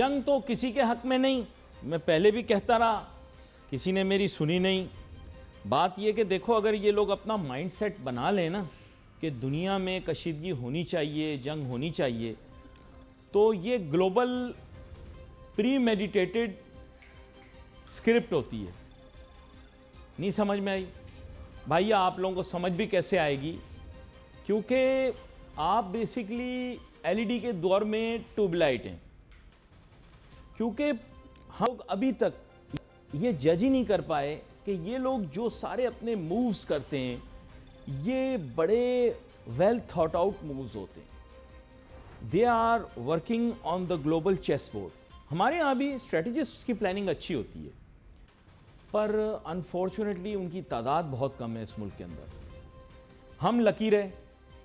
جنگ تو کسی کے حق میں نہیں، میں پہلے بھی کہتا رہا، کسی نے میری سنی نہیں۔ بات یہ کہ دیکھو اگر یہ لوگ اپنا مائنڈ سیٹ بنا لیں نا کہ دنیا میں کشیدگی ہونی چاہیے، جنگ ہونی چاہیے، تو یہ گلوبل پری میڈیٹیٹڈ اسکرپٹ ہوتی ہے۔ نہیں سمجھ میں آئی؟ بھائی آپ لوگوں کو سمجھ بھی کیسے آئے گی؟ کیونکہ آپ بیسکلی ایل ای ڈی کے دور میں ٹیوب لائٹ ہیں، کیونکہ ہم لوگ ابھی تک یہ جج ہی نہیں کر پائے کہ یہ لوگ جو سارے اپنے مووز کرتے ہیں یہ بڑے ویل تھاٹ آؤٹ مووز ہوتے ہیں۔ They are working on the global chessboard. ہمارے ہاں بھی اسٹریٹجسٹ کی پلاننگ اچھی ہوتی ہے، پر انفارچونیٹلی ان کی تعداد بہت کم ہے اس ملک کے اندر۔ ہم لکی رہے،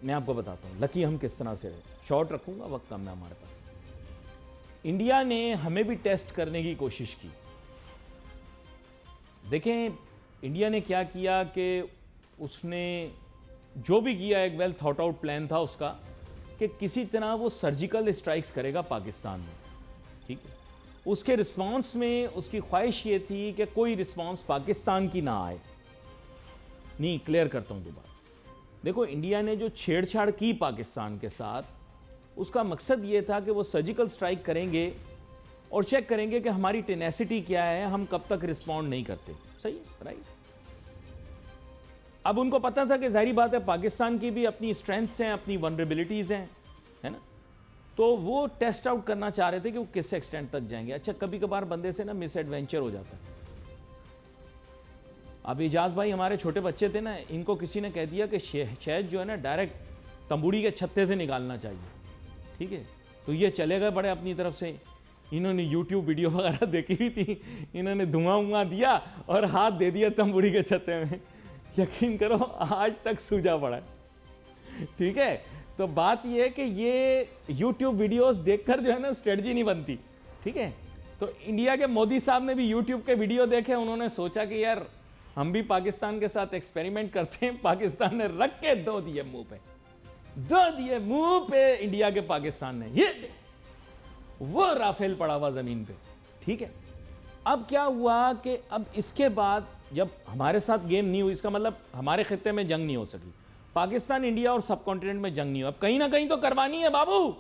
میں آپ کو بتاتا ہوں لکی ہم کس طرح سے رہے، شارٹ رکھوں گا، وقت کم ہے ہمارے پاس۔ انڈیا نے ہمیں بھی ٹیسٹ کرنے کی کوشش کی۔ دیکھیں انڈیا نے کیا کیا کہ اس نے جو بھی کیا ایک ویل تھاٹ آؤٹ پلان تھا اس کا کہ کسی طرح وہ سرجیکل اسٹرائکس کرے گا پاکستان میں، ٹھیک ہے۔ اس کے رسپانس میں اس کی خواہش یہ تھی کہ کوئی رسپانس پاکستان کی نہ آئے۔ نہیں، کلیئر کرتا ہوں دوبارہ۔ دیکھو انڈیا نے جو چھیڑ چھاڑ کی پاکستان کے ساتھ، اس کا مقصد یہ تھا کہ وہ سرجیکل سٹرائک کریں گے اور چیک کریں گے کہ ہماری ٹینیسٹی کیا ہے، ہم کب تک رسپونڈ نہیں کرتے۔ صحیح، رائٹ۔ اب ان کو پتا تھا کہ ظاہری بات ہے پاکستان کی بھی اپنی اسٹرینتھس ہیں، اپنی ونریبلٹیز ہیں، ہے نا، تو وہ ٹیسٹ آؤٹ کرنا چاہ رہے تھے کہ وہ کس ایکسٹینٹ تک جائیں گے۔ اچھا کبھی کبھار بندے سے نا مس ایڈوینچر ہو جاتا ہے۔ اب اجاز بھائی ہمارے چھوٹے بچے تھے نا، ان کو کسی نے کہہ دیا کہ شہد جو ہے نا ڈائریکٹ تمبوڑی کے چھتے سے نکالنا چاہیے، ٹھیک ہے، تو یہ چلے گئے بڑے اپنی طرف سے۔ انہوں نے یوٹیوب ویڈیو وغیرہ دیکھی ہوئی تھی، انہوں نے دھواں دیا اور ہاتھ دے دیا تمبوڑی کے چھتے میں۔ یقین کرو آج تک سوجا پڑا ہے، ٹھیک ہے۔ تو بات یہ ہے کہ یہ یوٹیوب ویڈیوز دیکھ کر جو ہے نا اسٹریٹجی نہیں بنتی، ٹھیک ہے۔ تو انڈیا کے مودی صاحب نے بھی یوٹیوب کے ویڈیو دیکھے، انہوں نے سوچا کہ یار ہم بھی پاکستان کے ساتھ ایکسپیریمنٹ کرتے ہیں۔ پاکستان نے رکھ کے دو دیے منہ پہ انڈیا کے، پاکستان نے یہ وہ رافیل پڑا ہوا زمین پہ، ٹھیک ہے۔ اب کیا ہوا کہ اب اس کے بعد جب ہمارے ساتھ گیم نہیں ہوئی، اس کا مطلب ہمارے خطے میں جنگ نہیں ہو سکی، پاکستان انڈیا اور سب کانٹیننٹ میں جنگ نہیں ہو، اب کہیں نہ کہیں تو کروانی ہے بابو۔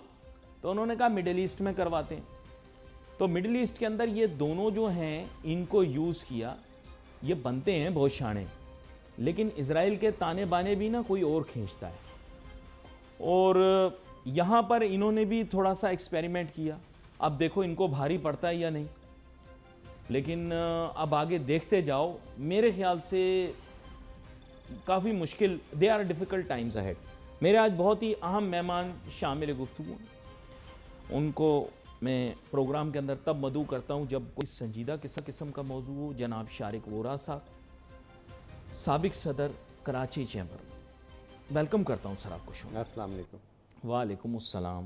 تو انہوں نے کہا مڈل ایسٹ میں کرواتے ہیں۔ تو مڈل ایسٹ کے اندر یہ دونوں جو ہیں ان کو یوز کیا۔ یہ بنتے ہیں بہت شانے، لیکن اسرائیل کے تانے بانے بھی نا کوئی اور کھینچتا ہے، اور یہاں پر انہوں نے بھی تھوڑا سا ایکسپیریمنٹ کیا۔ اب دیکھو ان کو بھاری پڑتا ہے یا نہیں، لیکن اب آگے دیکھتے جاؤ۔ میرے خیال سے کافی مشکل، they are difficult times ahead. میرے آج بہت ہی اہم مہمان شامل گفتگو ہیں، ان کو میں پروگرام کے اندر تب مدعو کرتا ہوں جب کوئی سنجیدہ قسم کا موضوع ہو۔ جناب شارق وورا صاحب، سابق صدر کراچی چیمبر، ویلکم کرتا ہوں سر آپ کو۔ شکریہ۔ السلام علیکم۔ وعلیکم السلام۔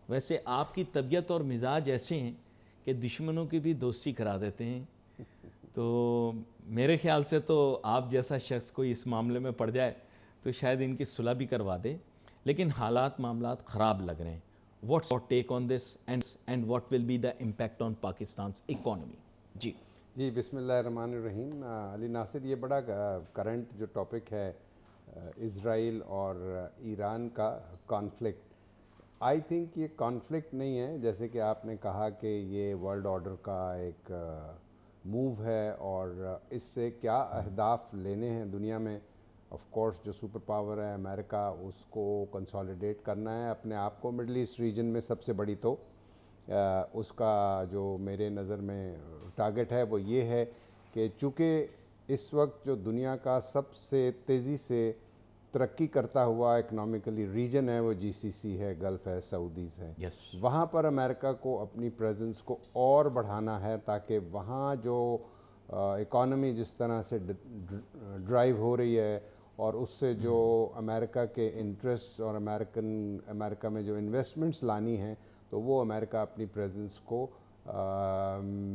ویسے آپ کی طبیعت اور مزاج ایسے ہیں کہ دشمنوں کی بھی دوستی کرا دیتے ہیں، تو میرے خیال سے تو آپ جیسا شخص کوئی اس معاملے میں پڑ جائے تو شاید ان کی صلح بھی کروا دے، لیکن حالات معاملات خراب لگ رہے ہیں۔ What's your take on this and what will be the impact on پاکستان's اکانومی؟ جی بسم اللہ الرحمن الرحیم۔ علی ناصر، یہ بڑا کرنٹ جو ٹاپک ہے اسرائیل اور ایران کا کانفلکٹ، آئی تھنک یہ کانفلکٹ نہیں ہے، جیسے کہ آپ نے کہا کہ یہ ورلڈ آرڈر کا ایک موو ہے، اور اس سے کیا اہداف لینے ہیں دنیا میں۔ آف کورس جو سپر پاور ہے امریکہ، اس کو کنسالیڈیٹ کرنا ہے اپنے آپ کو مڈل ایسٹ ریجن میں سب سے بڑی، تو اس کا جو میرے نظر میں ٹارگٹ ہے وہ یہ ہے کہ چونکہ اس وقت جو دنیا کا سب سے تیزی سے ترقی کرتا ہوا اکنامکلی ریجن ہے وہ جی سی سی ہے، گلف ہے، سعودیز ہے، وہاں پر امریکہ کو اپنی پریزنس کو اور بڑھانا ہے، تاکہ وہاں جو اکانومی جس طرح سے ڈرائیو ہو رہی ہے، اور اس سے جو امریکہ کے انٹرسٹ اور امریکہ میں جو انویسٹمنٹس لانی ہیں، تو وہ امریکہ اپنی پریزنس کو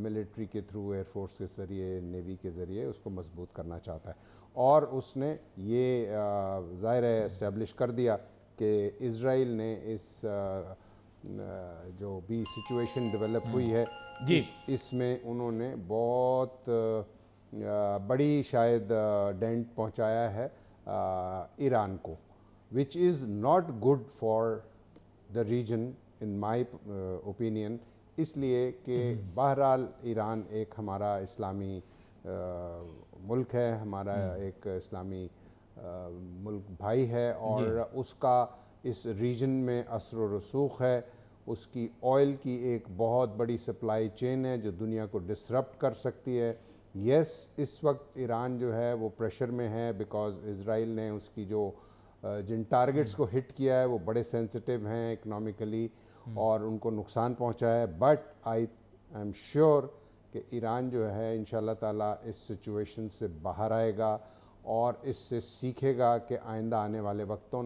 ملٹری کے تھرو، ایئر فورس کے ذریعے، نیوی کے ذریعے اس کو مضبوط کرنا چاہتا ہے۔ اور اس نے یہ ظاہر ہے اسٹیبلش کر دیا کہ اسرائیل نے اس جو بھی سچویشن ڈیولپ ہوئی ہے جی اس میں انہوں نے بہت بڑی شاید ڈینٹ پہنچایا ہے ایران کو، which is not good for the region in my opinion, اس لیے کہ بہرحال ایران ایک ہمارا اسلامی ملک ہے، ہمارا ایک اسلامی ملک بھائی ہے، اور اس کا اس ریجن میں اثر و رسوخ ہے، اس کی آئل کی ایک بہت بڑی سپلائی چین ہے جو دنیا کو ڈسرپٹ کر سکتی ہے۔ یس اس وقت ایران جو ہے وہ پریشر میں ہے بیکاز اسرائیل نے اس کی جو جن ٹارگٹس کو ہٹ کیا ہے وہ بڑے سینسٹیو ہیں اکنامکلی اور ان کو نقصان پہنچا ہے، بٹ آئی ایم شیور کہ ایران جو ہے انشاءاللہ تعالیٰ اس سچویشن سے باہر آئے گا اور اس سے سیکھے گا کہ آئندہ آنے والے وقتوں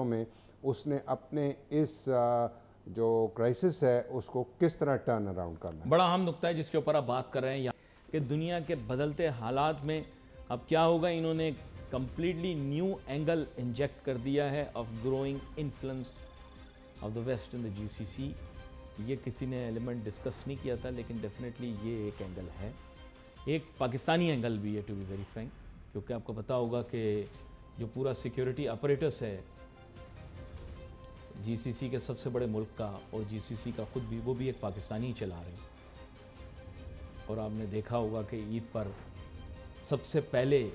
میں اس نے اپنے اس جو کرائسس ہے اس کو کس طرح ٹرن اراؤنڈ کرنا ہے۔ بڑا اہم نقطہ ہے جس کے اوپر آپ بات کر رہے ہیں کہ دنیا کے بدلتے حالات میں اب کیا ہوگا، انہوں نے کمپلیٹلی نیو اینگل انجیکٹ کر دیا ہے of growing influence of the West in the GCC سی سی۔ یہ کسی نے ایلیمنٹ ڈسکس نہیں کیا تھا لیکن ڈیفینیٹلی یہ ایک اینگل ہے، ایک پاکستانی اینگل بھی ہے ٹو بی ویری فرینک، کیونکہ آپ کو پتا ہوگا کہ جو پورا سیکیورٹی اپریٹس ہے جی سی سی کے سب سے بڑے ملک کا، اور جی سی سی کا خود بھی وہ بھی ایک پاکستانی چلا رہے ہیں، اور آپ نے دیکھا ہوگا کہ عید پر سب سے پہلے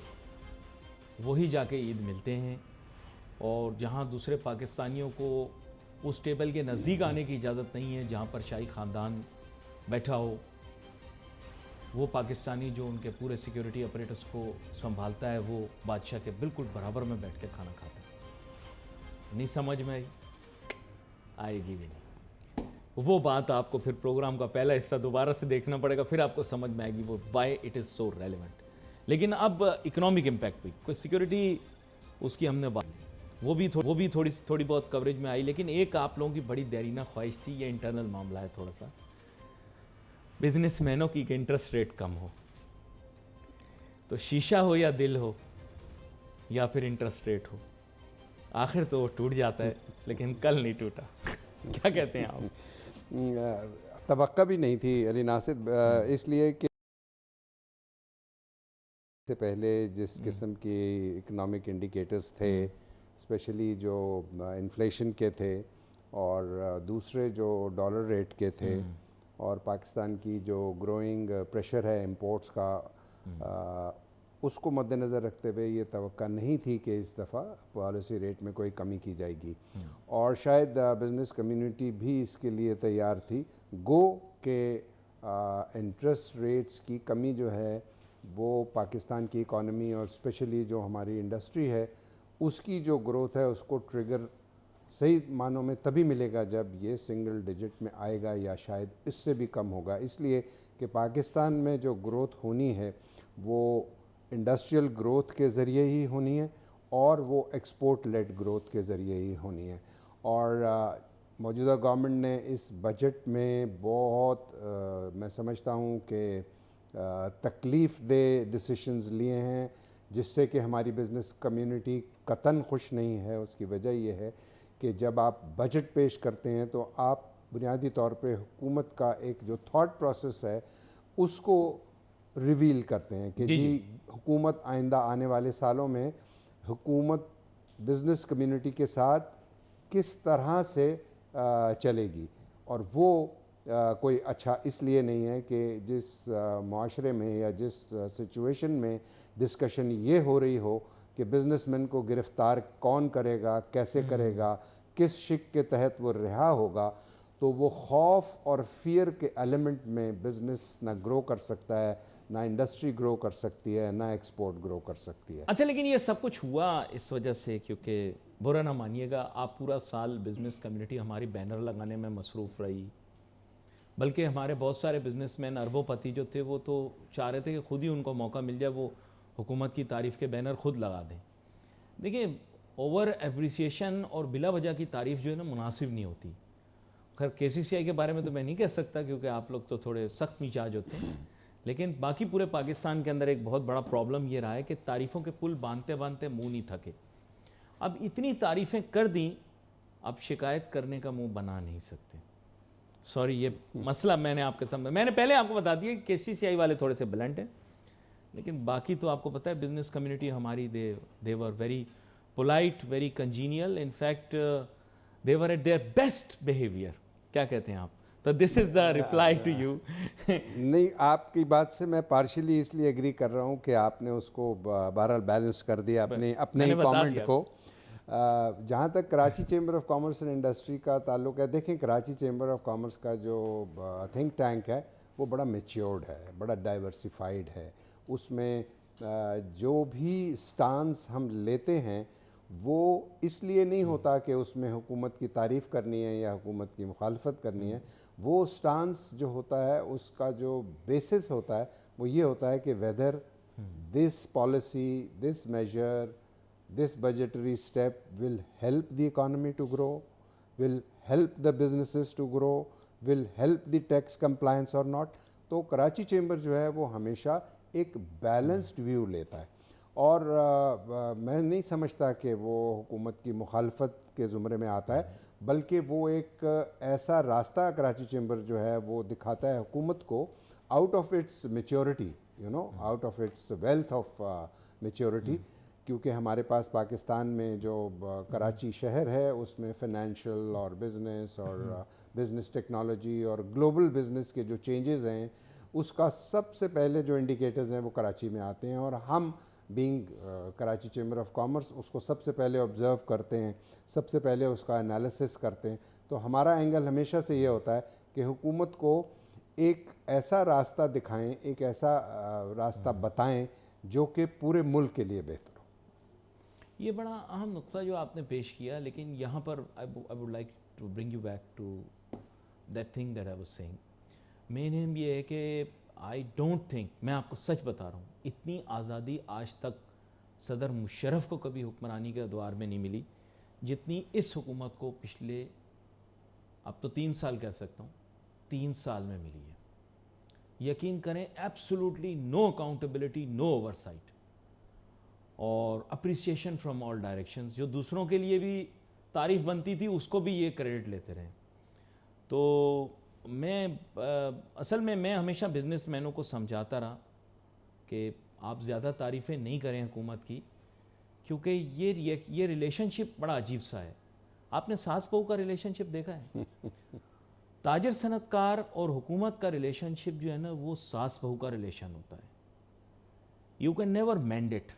وہی جا کے عید ملتے ہیں، اور جہاں دوسرے پاکستانیوں کو اس ٹیبل کے نزدیک آنے کی اجازت نہیں ہے جہاں پر شاہی خاندان بیٹھا ہو، وہ پاکستانی جو ان کے پورے سیکیورٹی اپریٹس کو سنبھالتا ہے وہ بادشاہ کے بالکل برابر میں بیٹھ کے کھانا کھاتا ہے۔ نہیں سمجھ میں آئے گی بھی نہیں، وہ بات آپ کو پھر پروگرام کا پہلا حصہ دوبارہ سے دیکھنا پڑے گا، پھر آپ کو سمجھ میں آئے گی وہ why it is so relevant. لیکن اب اکنامک امپیکٹ بھی کوئی سیکیورٹی اس کی ہم نے بات وہ بھی تھوڑی بہت کوریج میں آئی، لیکن ایک آپ لوگوں کی بڑی دیرینہ خواہش تھی، یہ انٹرنل معاملہ ہے تھوڑا سا، بزنس مینوں کی کہ انٹرسٹ ریٹ کم ہو، تو شیشہ ہو یا دل ہو یا پھر انٹرسٹ ریٹ ہو، آخر تو وہ ٹوٹ جاتا ہے، لیکن کل نہیں ٹوٹا۔ کیا کہتے ہیں آپ؟ توقع بھی نہیں تھی علی ناصر، اس لیے کہ سے پہلے جس قسم کی اکنامک انڈیکیٹرز تھے، اسپیشلی جو انفلیشن کے تھے اور دوسرے جو ڈالر ریٹ کے تھے، اور پاکستان کی جو گروئنگ پریشر ہے امپورٹس کا، اس کو مد نظر رکھتے ہوئے یہ توقع نہیں تھی کہ اس دفعہ پالیسی ریٹ میں کوئی کمی کی جائے گی، اور شاید بزنس کمیونٹی بھی اس کے لیے تیار تھی، گو کہ انٹرسٹ ریٹس کی کمی جو ہے وہ پاکستان کی اکانومی اور اسپیشلی جو ہماری انڈسٹری ہے اس کی جو گروتھ ہے اس کو ٹریگر صحیح معنوں میں تبھی ملے گا جب یہ سنگل ڈیجٹ میں آئے گا یا شاید اس سے بھی کم ہوگا، اس لیے کہ پاکستان میں جو گروتھ ہونی ہے وہ انڈسٹریل گروتھ کے ذریعے ہی ہونی ہے اور وہ ایکسپورٹ لیڈ گروتھ کے ذریعے ہی ہونی ہے، اور موجودہ گورنمنٹ نے اس بجٹ میں بہت میں سمجھتا ہوں کہ تکلیف دہ ڈیسیشنز لیے ہیں جس سے کہ ہماری بزنس کمیونٹی قطعاً خوش نہیں ہے۔ اس کی وجہ یہ ہے کہ جب آپ بجٹ پیش کرتے ہیں تو آپ بنیادی طور پہ حکومت کا ایک جو تھاٹ پروسیس ہے اس کو ریویل کرتے ہیں کہ جی حکومت آئندہ آنے والے سالوں میں حکومت بزنس کمیونٹی کے ساتھ کس طرح سے چلے گی، اور وہ کوئی اچھا اس لیے نہیں ہے کہ جس معاشرے میں یا جس سچویشن میں ڈسکشن یہ ہو رہی ہو کہ بزنس مین کو گرفتار کون کرے گا، کیسے کرے گا، کس شک کے تحت وہ رہا ہوگا، تو وہ خوف اور فیئر کے ایلیمنٹ میں بزنس نہ گرو کر سکتا ہے، نہ انڈسٹری گرو کر سکتی ہے، نہ ایکسپورٹ گرو کر سکتی ہے۔ اچھا لیکن یہ سب کچھ ہوا اس وجہ سے کیونکہ برا نہ مانیے گا، آپ پورا سال بزنس کمیونٹی ہماری بینر لگانے میں مصروف رہی، بلکہ ہمارے بہت سارے بزنس مین اربوں پتی جو تھے وہ تو چاہ رہے تھے کہ خود ہی ان کو موقع مل جائے وہ حکومت کی تعریف کے بینر خود لگا دیں۔ دیکھیں اوور اپریسیشن اور بلا وجہ کی تعریف جو ہے نا مناسب نہیں ہوتی۔ خیر کے سی سی آئی کے بارے میں تو میں نہیں کہہ سکتا کیونکہ آپ لوگ تو تھوڑے سخت مزاج ہوتے ہیں، لیکن باقی پورے پاکستان کے اندر ایک بہت بڑا پرابلم یہ رہا ہے کہ تعریفوں کے پل باندھتے باندھتے منہ نہیں تھکے۔ اب اتنی تعریفیں کر دیں اب شکایت کرنے کا منہ بنا نہیں سکتے. سوری, یہ مسئلہ میں نے آپ کے سامنے, میں نے پہلے آپ کو بتا دیا کہ KCCI والے تھوڑے سے بلنٹ ہیں, لیکن باقی تو آپ کو پتہ ہے بزنس کمیونٹی ہماری they were very polite, very congenial. In fact, they were at their best behavior. کیا کہتے ہیں آپ؟ تو this is the reply to you. نہیں, آپ کی بات سے میں پارشلی اس لیے ایگری کر رہا ہوں کہ آپ نے اس کو بہرحال بیلنس کر دیا اپنے ہی کامنٹ کو. جہاں تک Karachi chamber of commerce and industry کا تعلق ہے, دیکھیں کراچی چیمبر آف کامرس کا جو تھنک ٹینک ہے وہ بڑا میچیورڈ ہے, بڑا ڈائیورسیفائڈ ہے. اس میں جو بھی سٹانس ہم لیتے ہیں وہ اس لیے نہیں ہوتا کہ اس میں حکومت کی تعریف کرنی ہے یا حکومت کی مخالفت کرنی ہے. وہ سٹانس جو ہوتا ہے اس کا جو بیسس ہوتا ہے وہ یہ ہوتا ہے کہ whether this policy, this measure, this budgetary step will help the economy to grow, will help the businesses to grow, will help the tax compliance or not. تو کراچی چیمبر جو ہے وہ ہمیشہ ایک بیلنسڈ ویو لیتا ہے, اور میں نہیں سمجھتا کہ وہ حکومت کی مخالفت کے زمرے میں آتا ہے, بلکہ وہ ایک ایسا راستہ کراچی چیمبر جو ہے وہ دکھاتا ہے حکومت کو out of its maturity, out of its wealth of maturity. کیونکہ ہمارے پاس پاکستان میں جو کراچی شہر ہے اس میں فائنینشیل اور بزنس اور بزنس ٹیکنالوجی اور گلوبل بزنس کے جو چینجز ہیں اس کا سب سے پہلے جو انڈیکیٹرز ہیں وہ کراچی میں آتے ہیں, اور ہم being Karachi chamber of commerce اس کو سب سے پہلے آبزرو کرتے ہیں, سب سے پہلے اس کا انالیسس کرتے ہیں. تو ہمارا اینگل ہمیشہ سے یہ ہوتا ہے کہ حکومت کو ایک ایسا راستہ دکھائیں, ایک ایسا راستہ بتائیں جو کہ پورے ملک کے لیے بہتر ہو. یہ بڑا اہم نقطہ جو آپ نے پیش کیا, لیکن یہاں پر I would like to bring you back to that thing that I was saying. Main aim یہ ہے کہ I don't think, میں آپ کو سچ بتا رہا ہوں, اتنی آزادی آج تک صدر مشرف کو کبھی حکمرانی کے ادوار میں نہیں ملی جتنی اس حکومت کو پچھلے, اب تو 3 سال کہہ سکتا ہوں, 3 سال میں ملی ہے. یقین کریں, ایبسولوٹلی نو اکاؤنٹیبلٹی, نو اوور سائٹ, اور اپریسیشن فرام آل ڈائریکشنز. جو دوسروں کے لیے بھی تعریف بنتی تھی اس کو بھی یہ کریڈٹ لیتے رہے. تو میں اصل میں ہمیشہ بزنس مینوں کو سمجھاتا رہا کہ آپ زیادہ تعریفیں نہیں کریں حکومت کی, کیونکہ یہ ریلیشن شپ بڑا عجیب سا ہے. آپ نے ساس بہو کا ریلیشن شپ دیکھا ہے؟ تاجر صنعت کار اور حکومت کا ریلیشن شپ جو ہے نا وہ ساس بہو کا ریلیشن ہوتا ہے. You can never mend it.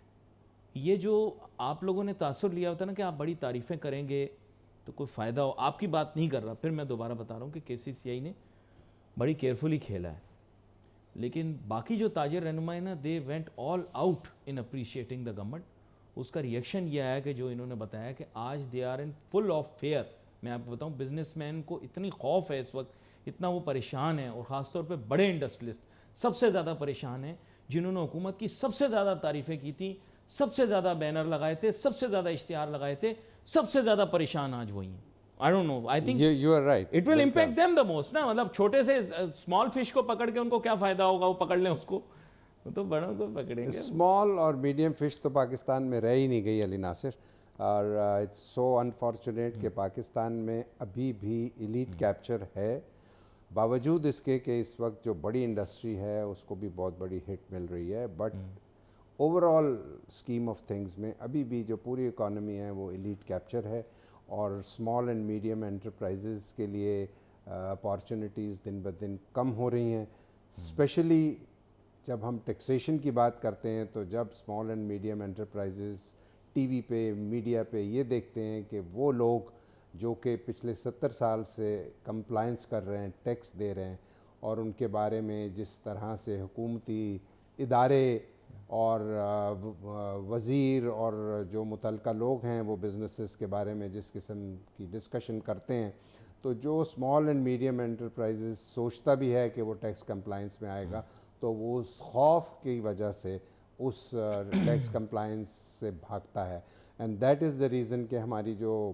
یہ جو آپ لوگوں نے تاثر لیا ہوتا ہے نا کہ آپ بڑی تعریفیں کریں گے تو کوئی فائدہ ہو, آپ کی بات نہیں کر رہا. پھر میں دوبارہ بتا رہا ہوں کہ KCCI نے بڑی کیئرفلی کھیلا ہے, لیکن باقی جو تاجر رہنما ہیں نا they went all out in appreciating the government. اس کا ریئیکشن یہ آیا کہ جو انہوں نے بتایا کہ آج they are in full of fear. میں آپ کو بتاؤں بزنس مین کو اتنی خوف ہے اس وقت, اتنا وہ پریشان ہیں, اور خاص طور پہ بڑے انڈسٹریلسٹ سب سے زیادہ پریشان ہیں جنہوں نے حکومت کی سب سے زیادہ تعریفیں کی تھیں, سب سے زیادہ بینر لگائے تھے, سب سے زیادہ اشتہار لگائے تھے, سب سے زیادہ پریشان آج وہی ہیں. I don't know, I think You are right. It will impact them the most نا. مطلب چھوٹے سے اسمال فش کو پکڑ کے ان کو کیا فائدہ ہوگا, وہ پکڑ لیں اس کو, تو بڑوں کو پکڑیں گے. اسمال اور میڈیم فش تو پاکستان میں رہ ہی نہیں گئی علی ناصر, اور اٹس سو انفارچونیٹ کہ پاکستان میں ابھی بھی ایلیٹ کیپچر ہے, باوجود اس کے کہ اس وقت جو بڑی انڈسٹری ہے اس کو بھی بہت بڑی ہٹ مل رہی ہے. But over all scheme of things میں ابھی بھی جو پوری اکانومی ہے وہ ایلیٹ کیپچر ہے, اور اسمال اینڈ میڈیم انٹرپرائزز کے لیے اپارچونیٹیز دن بدن کم ہو رہی ہیں. اسپیشلی جب ہم ٹیکسیشن کی بات کرتے ہیں تو جب small and medium enterprises T V پہ, میڈیا پہ یہ دیکھتے ہیں کہ وہ لوگ جو کہ پچھلے 70 سال سے کمپلائنس کر رہے ہیں, ٹیکس دے رہے ہیں, اور ان کے بارے میں جس طرح سے حکومتی ادارے اور وزیر اور جو متعلقہ لوگ ہیں وہ بزنسز کے بارے میں جس قسم کی ڈسکشن کرتے ہیں, تو جو اسمال اینڈ میڈیم انٹرپرائزز سوچتا بھی ہے کہ وہ ٹیکس کمپلائنس میں آئے گا تو وہ اس خوف کی وجہ سے اس ٹیکس کمپلائنس سے بھاگتا ہے. And that is the reason کہ ہماری جو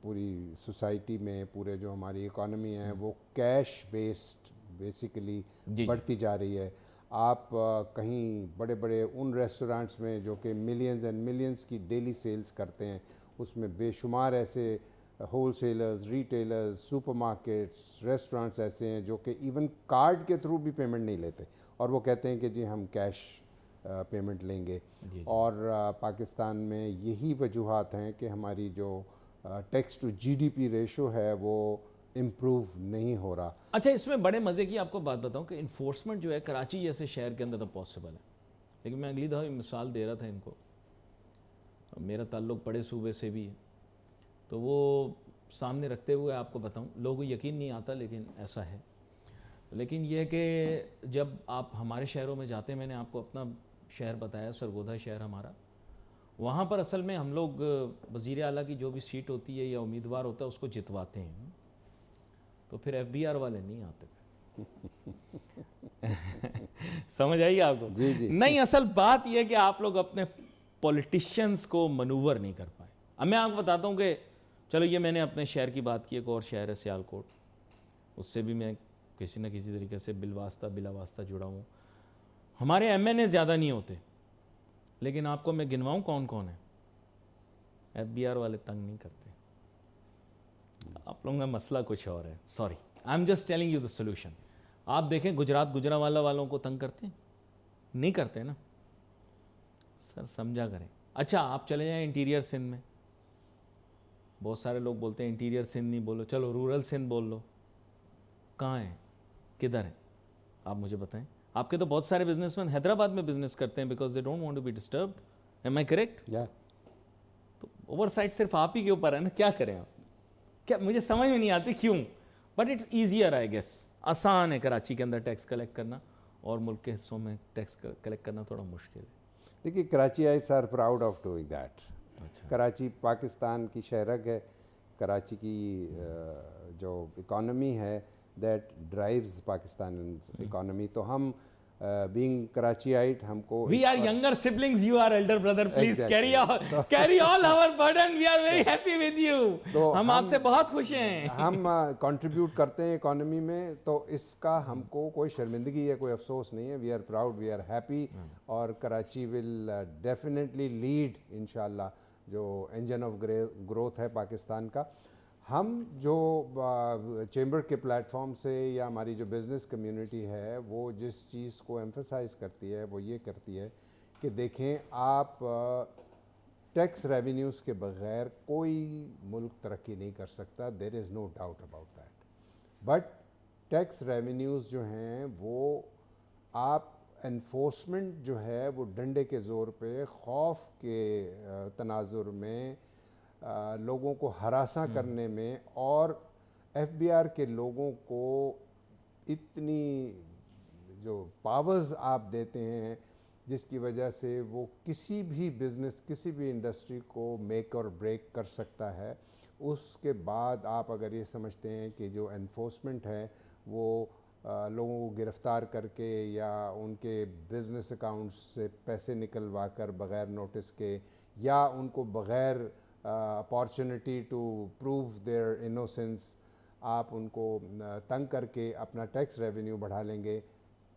پوری سوسائٹی میں, پورے جو ہماری اکانومی ہے وہ کیش بیسڈ بیسیکلی بڑھتی جا رہی ہے. آپ کہیں بڑے بڑے ان ریسٹورانٹس میں جو کہ ملینز اینڈ ملینز کی ڈیلی سیلز کرتے ہیں اس میں بے شمار ایسے whole sellers, retailers, super markets, restaurants ایسے ہیں جو کہ ایون کارڈ کے تھرو بھی پیمنٹ نہیں لیتے اور وہ کہتے ہیں کہ جی ہم کیش پیمنٹ لیں گے. اور پاکستان میں یہی وجوہات ہیں کہ ہماری جو ٹیکس ٹو جی ڈی پی ریشو ہے وہ امپروو نہیں ہو رہا. اچھا اس میں بڑے مزے کی آپ کو بات بتاؤں کہ انفورسمنٹ جو ہے کراچی جیسے شہر کے اندر تو پاسبل ہے، لیکن میں اگلی دفعہ مثال دے رہا تھا ان کو، میرا تعلق بڑے صوبے سے بھی ہے تو وہ سامنے رکھتے ہوئے آپ کو بتاؤں، لوگوں کو یقین نہیں آتا لیکن ایسا ہے. لیکن یہ کہ جب آپ ہمارے شہروں میں جاتے ہیں، میں نے آپ کو اپنا شہر بتایا سرگودا شہر ہمارا، وہاں پر اصل میں ہم لوگ وزیر اعلیٰ کی جو بھی سیٹ ہوتی ہے یا امیدوار ہوتا ہے اس کو جتواتے ہیں، تو پھر ایف بی آر والے نہیں آتے. سمجھ آئیے آپ کو؟ جی جی نہیں، اصل بات یہ کہ آپ لوگ اپنے پولیٹیشینز کو منور نہیں کر پائے. اب میں آپ کو بتاتا ہوں کہ چلو یہ میں نے اپنے شہر کی بات کی، ایک اور شہر ہے سیالکوٹ، اس سے بھی میں کسی نہ کسی طریقے سے بالواسطہ بلا واسطہ جڑا ہوں. ہمارے ایم این اے زیادہ نہیں ہوتے، لیکن آپ کو میں گنواؤں کون کون ہے، ایف بی آر والے تنگ نہیں کرتے. آپ لوگوں کا مسئلہ کچھ اور ہے. Sorry, I am just telling you the solution. آپ دیکھیں گجرات گجرانوالہ والوں کو تنگ کرتے ہیں؟ نہیں کرتے نا سر، سمجھا کریں. اچھا آپ چلے جائیں انٹیریئر سندھ میں، بہت سارے لوگ بولتے ہیں انٹیریئر سندھ نہیں بولو، چلو رورل سندھ بول لو. کہاں ہیں، کدھر ہیں، آپ مجھے بتائیں. آپ کے تو بہت سارے بزنس مین حیدرآباد میں بزنس کرتے ہیں because they don't want to be disturbed. Am I correct? تو اوور سائٹ صرف آپ ہی کے اوپر ہے نا، کیا کریں آپ. کیا مجھے سمجھ میں نہیں آتی کیوں، but it's easier I guess. آسان ہے کراچی کے اندر ٹیکس کلیکٹ کرنا، اور ملک کے حصوں میں ٹیکس کلیکٹ کرنا تھوڑا مشکل ہے. دیکھیے Karachiites are proud of doing that. Karachi Pakistan کی شہرک ہے. کراچی کی جو اکانومی ہے دیٹ ڈرائیوز پاکستان اکانومی. تو ہم بینگ کراچی آئٹ ہم کو We are younger siblings, you are elder brother. Please carry all our burden. We are very happy with you. ہم آپ سے بہت خوش ہیں. ہم کنٹریبیوٹ کرتے ہیں اکانومی میں، تو اس کا ہم کو کوئی شرمندگی ہے، کوئی افسوس نہیں ہے. We are proud, we are happy. اور کراچی ول ڈیفینیٹلی لیڈ انشاءاللہ، جو انجن آف گروتھ ہے پاکستان کا. ہم جو چیمبر کے پلیٹ فارم سے یا ہماری جو بزنس کمیونٹی ہے وہ جس چیز کو ایمفسائز کرتی ہے وہ یہ کرتی ہے کہ دیکھیں آپ ٹیکس ریونیوز کے بغیر کوئی ملک ترقی نہیں کر سکتا. There is no doubt about that. But tax revenues جو ہیں وہ آپ انفورسمنٹ جو ہے وہ ڈنڈے کے زور پہ، خوف کے تناظر میں، لوگوں کو ہراساں کرنے میں، اور ایف بی آر کے لوگوں کو اتنی جو پاورز آپ دیتے ہیں جس کی وجہ سے وہ کسی بھی بزنس، کسی بھی انڈسٹری کو میک اور بریک کر سکتا ہے. اس کے بعد آپ اگر یہ سمجھتے ہیں کہ جو انفورسمنٹ ہے وہ لوگوں کو گرفتار کر کے یا ان کے بزنس اکاؤنٹس سے پیسے نکلوا کر بغیر نوٹس کے، یا ان کو بغیر opportunity to prove their innocence آپ ان کو تنگ کر کے اپنا ٹیکس ریونیو بڑھا لیں گے،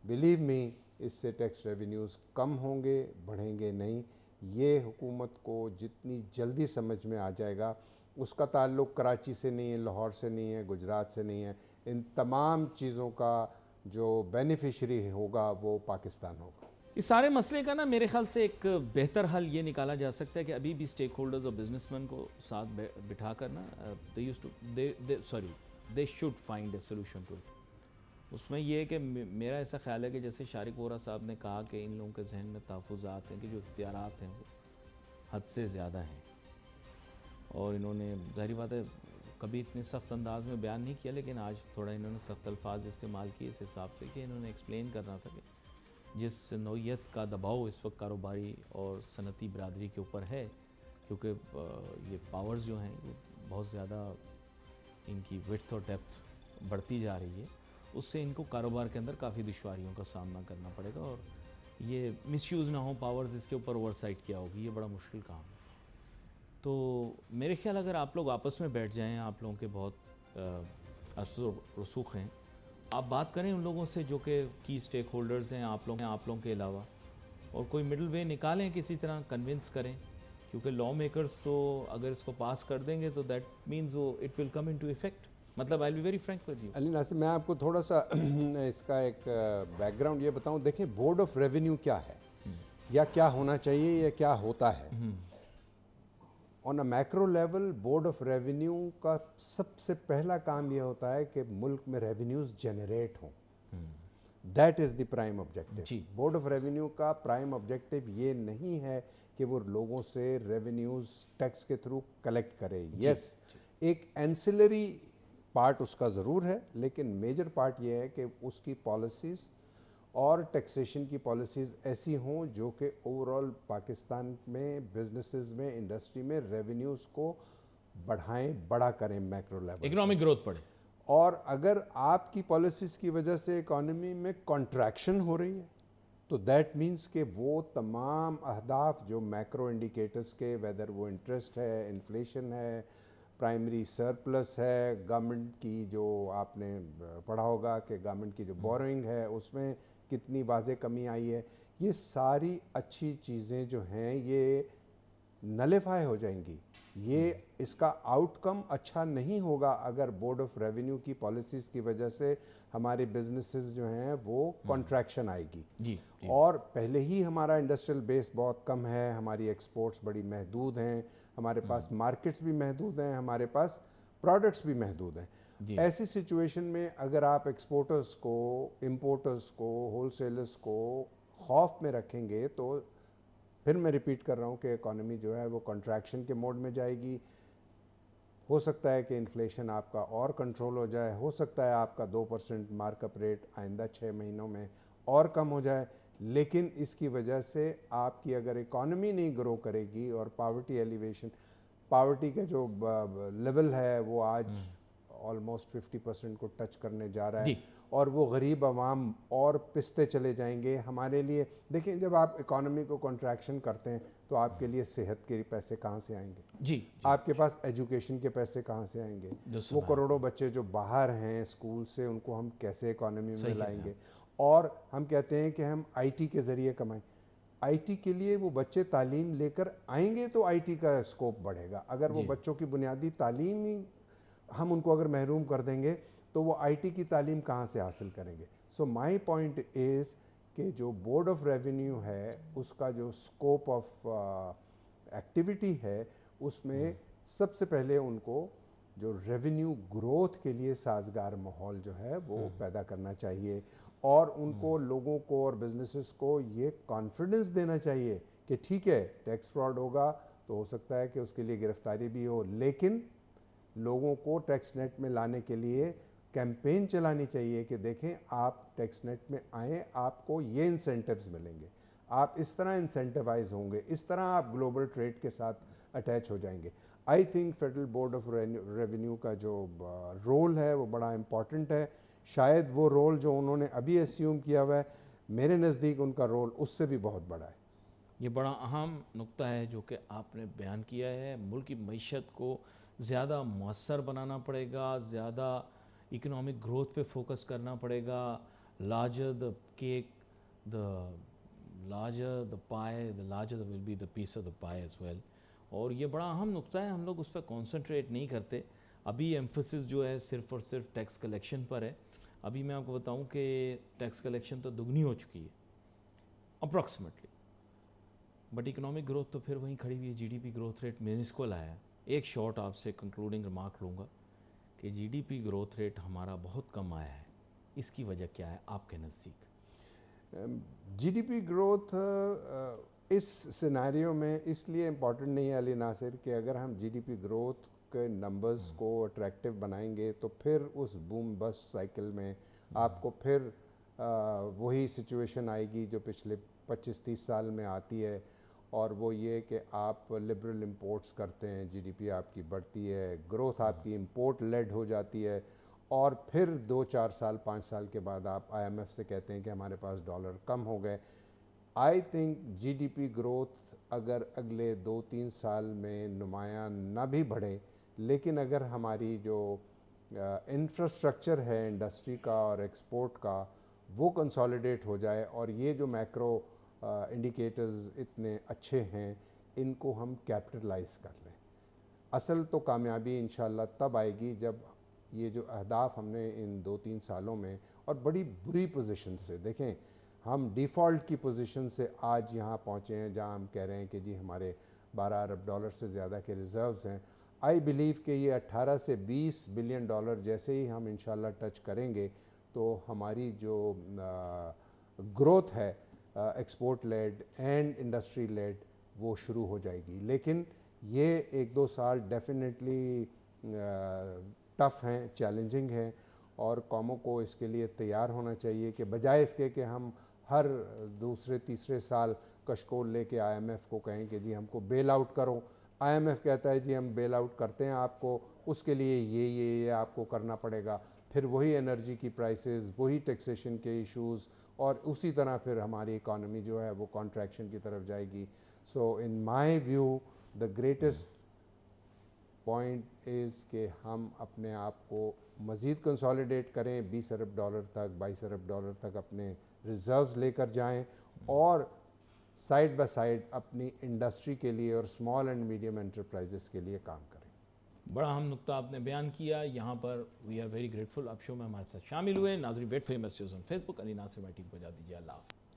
بلیو می اس سے ٹیکس ریونیوز کم ہوں گے، بڑھیں گے نہیں. یہ حکومت کو جتنی جلدی سمجھ میں آ جائے گا. اس کا تعلق کراچی سے نہیں ہے، لاہور سے نہیں ہے، گجرات سے نہیں ہے. ان تمام چیزوں کا جو بینیفیشری ہوگا وہ پاکستان ہوگا. اس سارے مسئلے کا نا میرے خیال سے ایک بہتر حل یہ نکالا جا سکتا ہے کہ ابھی بھی اسٹیک ہولڈرز اور بزنس مین کو ساتھ بٹھا کر نا they should find a solution to it. اس میں یہ ہے کہ میرا ایسا خیال ہے کہ جیسے شارق وورا صاحب نے کہا کہ ان لوگوں کے ذہن میں تحفظات ہیں کہ جو اختیارات ہیں وہ حد سے زیادہ ہیں، اور انہوں نے ظاہری بات ہے کبھی اتنے سخت انداز میں بیان نہیں کیا، لیکن آج تھوڑا انہوں نے سخت الفاظ استعمال کیے اس حساب سے کہ انہوں نے ایکسپلین کرنا تھا کہ جس نوعیت کا دباؤ اس وقت کاروباری اور صنعتی برادری کے اوپر ہے، کیونکہ یہ پاورز جو ہیں یہ بہت زیادہ ان کی وڈتھ اور ڈیپتھ بڑھتی جا رہی ہے، اس سے ان کو کاروبار کے اندر کافی دشواریوں کا سامنا کرنا پڑے گا، اور یہ مس یوز نہ ہو پاورز، اس کے اوپر اوور سائٹ کیا ہوگی، یہ بڑا مشکل کام ہے. تو میرے خیال اگر آپ لوگ آپس میں بیٹھ جائیں، آپ لوگوں کے بہت اثر و رسوخ ہیں، آپ بات کریں ان لوگوں سے جو کہ کی اسٹیک ہولڈرز ہیں آپ لوگوں کے علاوہ، اور کوئی مڈل وے نکالیں، کسی طرح کنونس کریں کیونکہ لا میکرز تو اگر اس کو پاس کر دیں گے تو دیٹ مینز وہ it will come into effect. مطلب I will be very frank with you. Ali Nasir, میں آپ کو تھوڑا سا اس کا ایک بیک گراؤنڈ یہ بتاؤں. دیکھیں بورڈ آف ریونیو کیا ہے یا کیا ہونا چاہیے یا کیا ہوتا ہے. On a macro level board of revenue کا سب سے پہلا کام یہ ہوتا ہے کہ ملک میں ریونیوز جنریٹ ہوں. That is the prime objective. جی. بورڈ آف ریونیو کا پرائم آبجیکٹیو یہ نہیں ہے کہ وہ لوگوں سے ریونیوز ٹیکس کے تھرو کلیکٹ کرے. یس ایک اینسلری پارٹ اس کا ضرور ہے، لیکن میجر پارٹ یہ ہے کہ اس کی پالیسیز اور ٹیکسیشن کی پالیسیز ایسی ہوں جو کہ اوور آل پاکستان میں بزنسز میں انڈسٹری میں ریونیوز کو بڑھائیں، بڑا کریں میکرو لیول. اکنامک گروتھ پڑھے. اور اگر آپ کی پالیسیز کی وجہ سے اکانومی میں کنٹریکشن ہو رہی ہے تو دیٹ مینس کہ وہ تمام اہداف جو میکرو انڈیکیٹرز کے، ویدر وہ انٹرسٹ ہے، انفلیشن ہے، پرائمری سرپلس ہے، گورنمنٹ کی جو آپ نے پڑھا ہوگا کہ گورنمنٹ کی جو بورنگ ہے اس میں کتنی واضح کمی آئی ہے، یہ ساری اچھی چیزیں جو ہیں یہ نلیفائی ہو جائیں گی. یہ اس کا آؤٹ کم اچھا نہیں ہوگا اگر بورڈ آف ریونیو کی پالیسیز کی وجہ سے ہماری بزنسز جو ہیں وہ کنٹریکشن آئے گی. جی. اور پہلے ہی ہمارا انڈسٹریل بیس بہت کم ہے، ہماری ایکسپورٹس بڑی محدود ہیں، ہمارے پاس مارکیٹس بھی محدود ہیں، ہمارے پاس پروڈکٹس بھی محدود ہیں. ایسی سچویشن میں اگر آپ ایکسپورٹرز کو، امپورٹرز کو، ہول سیلرز کو خوف میں رکھیں گے تو پھر میں ریپیٹ کر رہا ہوں کہ اکانومی جو ہے وہ کنٹریکشن کے موڈ میں جائے گی. ہو سکتا ہے کہ انفلیشن آپ کا اور کنٹرول ہو جائے، ہو سکتا ہے آپ کا 2% مارک اپ ریٹ آئندہ 6 مہینوں میں اور کم ہو جائے، لیکن اس کی وجہ سے آپ کی اگر اکانومی نہیں گرو کرے گی اور پاورٹی ایلیویشن، پاورٹی کا جو لیول ہے وہ آج آلموسٹ 50% کو ٹچ کرنے جا رہا ہے اور وہ غریب عوام اور پستے چلے جائیں گے. ہمارے لیے دیکھیں جب آپ اکانومی کو کنٹریکشن کرتے ہیں تو آپ کے لیے صحت کے پیسے کہاں سے آئیں گے؟ جی. آپ کے پاس ایجوکیشن کے پیسے کہاں سے آئیں گے؟ وہ کروڑوں بچے جو باہر ہیں اسکول سے ان کو ہم کیسے اکانومی میں لائیں گے؟ اور ہم کہتے ہیں کہ ہم آئی ٹی کے ذریعے کمائیں. آئی ٹی کے لیے وہ بچے تعلیم لے کر آئیں گے تو آئی ٹی کا اسکوپ بڑھے گا. اگر وہ بچوں کی بنیادی تعلیم ہی ہم ان کو اگر محروم کر دیں گے تو وہ آئی ٹی کی تعلیم کہاں سے حاصل کریں گے؟ سو مائی پوائنٹ از کہ جو بورڈ آف ریونیو ہے اس کا جو اسکوپ آف ایکٹیویٹی ہے اس میں سب سے پہلے ان کو جو ریونیو گروتھ کے لیے سازگار ماحول جو ہے وہ پیدا کرنا چاہیے اور ان کو لوگوں کو اور بزنسز کو یہ کانفیڈنس دینا چاہیے کہ ٹھیک ہے ٹیکس فراڈ ہوگا تو ہو سکتا ہے کہ اس کے لیے گرفتاری بھی ہو، لیکن لوگوں کو ٹیکس نیٹ میں لانے کے لیے کیمپین چلانی چاہیے کہ دیکھیں آپ ٹیکس نیٹ میں آئیں، آپ کو یہ انسینٹیوز ملیں گے، آپ اس طرح انسینٹیوائز ہوں گے، اس طرح آپ گلوبل ٹریڈ کے ساتھ اٹیچ ہو جائیں گے. I think federal board of revenue کا جو رول ہے وہ بڑا امپورٹنٹ ہے. شاید وہ رول جو انہوں نے ابھی اسیوم کیا ہوا ہے میرے نزدیک ان کا رول اس سے بھی بہت بڑا ہے. یہ بڑا اہم نقطہ ہے جو کہ آپ نے بیان کیا ہے. ملک کی معیشت کو زیادہ مؤثر بنانا پڑے گا، زیادہ اکنامک گروتھ پہ فوکس کرنا پڑے گا. Larger the cake the larger the pie the larger will be the piece of the pie as well. اور یہ بڑا اہم نقطہ ہے، ہم لوگ اس پہ کانسنٹریٹ نہیں کرتے. ابھی ایمفسس جو ہے صرف اور صرف ٹیکس کلیکشن پر ہے. ابھی میں آپ کو بتاؤں کہ ٹیکس کلیکشن تو دگنی ہو چکی ہے اپروکسیمیٹلی، بٹ اکنامک گروتھ تو پھر وہیں کھڑی ہوئی ہے. G D P growth rate منسکل آیا ہے. ایک شارٹ آپ سے کنکلوڈنگ ریمارک لوں گا کہ G D P growth rate ہمارا بہت کم آیا ہے. اس کی وجہ کیا ہے آپ کے نزدیک؟ جی ڈی پی گروتھ اس سینیریو میں اس لیے امپورٹنٹ نہیں ہے علی ناصر کہ اگر ہم جی ڈی پی گروتھ کے نمبرز کو اٹریکٹیو بنائیں گے تو پھر اس بوم بسٹ سائیکل میں آپ کو پھر وہی سچویشن آئے گی جو پچھلے 25-30 سال میں آتی ہے، اور وہ یہ کہ آپ لبرل امپورٹس کرتے ہیں، جی ڈی پی آپ کی بڑھتی ہے، گروتھ آپ کی امپورٹ لیڈ ہو جاتی ہے، اور پھر 2-4 سال 5 سال کے بعد آپ آئی ایم ایف سے کہتے ہیں کہ ہمارے پاس ڈالر کم ہو گئے. I think G D P growth اگر اگلے 2-3 سال میں نمایاں نہ بھی بڑھے، لیکن اگر ہماری جو انفراسٹرکچر ہے انڈسٹری کا اور ایکسپورٹ کا وہ کنسالیڈیٹ ہو جائے اور یہ جو میکرو انڈیکیٹرز اتنے اچھے ہیں، ان کو ہم کیپٹلائز کر لیں. اصل تو کامیابی انشاءاللہ تب آئے گی جب یہ جو اہداف ہم نے ان 2-3 سالوں میں اور بڑی بری پوزیشن سے, دیکھیں ہم ڈیفالٹ کی پوزیشن سے آج یہاں پہنچے ہیں جہاں ہم کہہ رہے ہیں کہ جی ہمارے 12 ارب ڈالر سے زیادہ کے ریزروز ہیں. آئی بلیو کہ یہ 18 سے 20 بلین ڈالر جیسے ہی ہم انشاءاللہ ٹچ کریں گے تو ہماری جو گروتھ ہے export led and industry lead وہ شروع ہو جائے گی. لیکن یہ 1-2 سال ڈیفینیٹلی ٹف ہیں, چیلنجنگ ہیں, اور قوموں کو اس کے لیے تیار ہونا چاہیے کہ بجائے اس کے کہ ہم ہر 2-3 سال کشکول لے کے آئی ایم ایف کو کہیں کہ جی ہم کو بیل آؤٹ کرو. آئی ایم ایف کہتا ہے جی ہم بیل آؤٹ کرتے ہیں آپ کو, اس کے لیے یہ آپ کو کرنا پڑے گا. پھر وہی انرجی کی پرائسز, وہی ٹیکسیشن کے ایشوز, اور اسی طرح پھر ہماری اکانومی جو ہے وہ کانٹریکشن کی طرف جائے گی. So in my view the greatest point is کہ ہم اپنے آپ کو مزید کنسالیڈیٹ کریں, 20 ارب ڈالر تک 22 ارب ڈالر تک اپنے ریزروز لے کر جائیں, اور سائڈ بائی سائڈ اپنی انڈسٹری کے لیے اور اسمال اینڈ میڈیم انٹرپرائزز کے لیے کام کریں. بڑا اہم نقطہ آپ نے بیان کیا یہاں پر. وی آر ویری گریٹفل آپ شو میں ہمارے ساتھ شامل ہوئے. ناظرین wait for messages on Facebook. Ali Nasir meeting کو جا دیجیے. اللہ حافظ.